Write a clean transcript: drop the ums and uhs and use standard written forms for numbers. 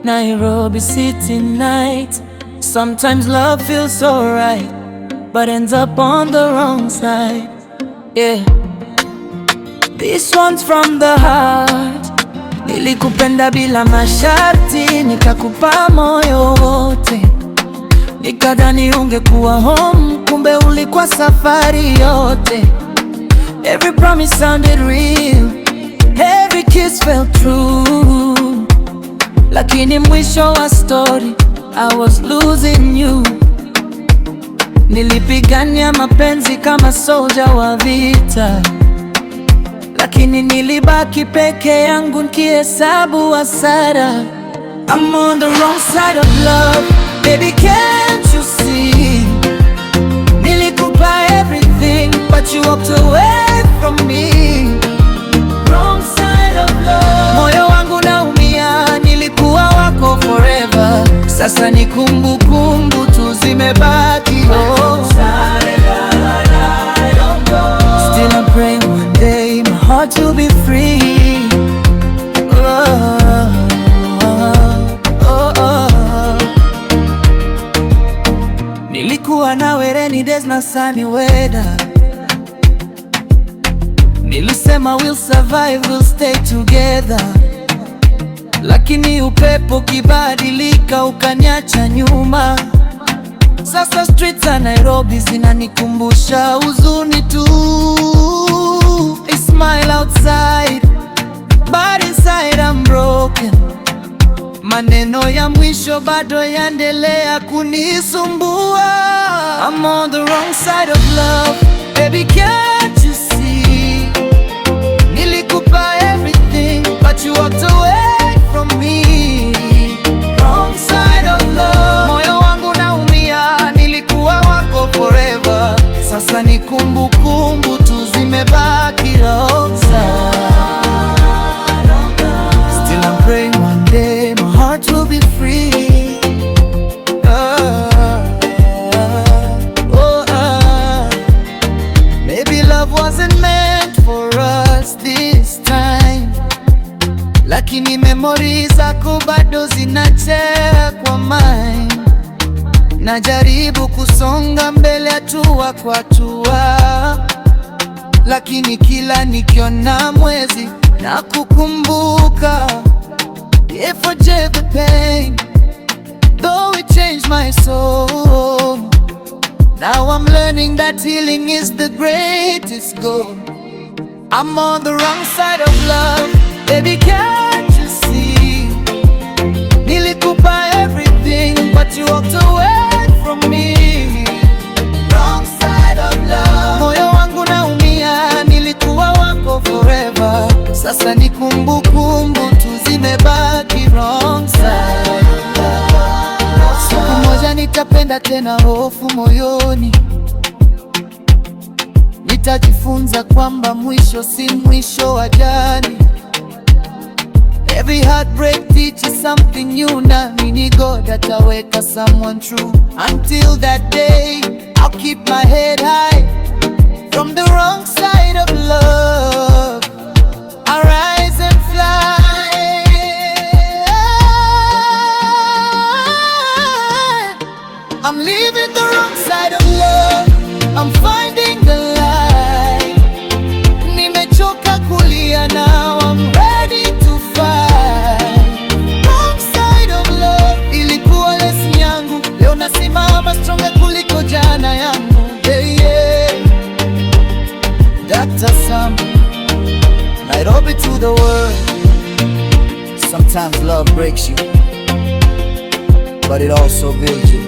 Nairobi city night. Sometimes love feels so right, but ends up on the wrong side. Yeah, this one's from the heart. Nilikupenda bila masharti, nikakupa moyo wote, nikadhani ungekuwa home, kumbe ulikuwa safari yote. Every promise sounded real, every kiss felt true, lakini mwisho wa story I was losing you. Nilipigania mapenzi kama soldier wa vita, lakini nilibaki peke yangu nikihesabu hasara. I'm on the wrong side of love, baby, can't you see? Nilikupa everything but you walked away from me. Wrong side of love. Moyo wangu naumia, nilikuwa wako forever. Sasa ni kumbukumbu tu zimebaki. Still I pray one day my heart will be free. Nilikuwa nawe rainy days na sunny weather. Nilisema we'll survive, we'll stay together, lakini upepo kibadilika ukaniacha nyuma. Sasa streets za Nairobi zinanikumbusha huzuni tu. I smile outside but inside I'm broken. Maneno ya mwisho bado yaendelea kunisumbua. I'm on the wrong side of love, baby, can't you see? Nilikupa everything but you walked away from me. Wrong side of love. Moyo wangu naumia, nilikuwa wako forever. Sasa ni kumbukumbu tu zimebaki. Wrong side. Still I'm praying one day my heart will be free. Maybe love wasn't meant for us this time, lakini memory zako bado zinachea kwa mind. Najaribu kusonga mbele hatua kwa hatua, lakini kila nikiona mwezi na kukumbuka. If I forgave the pain, though it changed my soul, now I'm learning that healing is the greatest goal. I'm on the wrong side of love, baby, can't you see? Nilikupa everything but you walked away from me. Wrong side of love. Moyo wangu naumia, nilikuwa wako forever. Sasa ni kumbukumbu tu zimebaki. Wrong side of love. Siku moja nitapenda tena, hofu moyoni. Nitajifunza kwamba mwisho si mwisho wa jani. Every heartbreak teaches something new. Naamini God ataweka someone true. Until that day, I'll keep my head high. From the wrong side of love, I'll rise and fly. I'm leaving the wrong side of love, I'm finding the light. Nimechoka kulia, now I'm ready to fight. Wrong side of love, ilikuwa lesson yangu. Leo nasimama stronger kuliko jana yangu. Yeah, yeah. Dr. Sam, Nairobi to the world. Sometimes love breaks you, but it also builds you.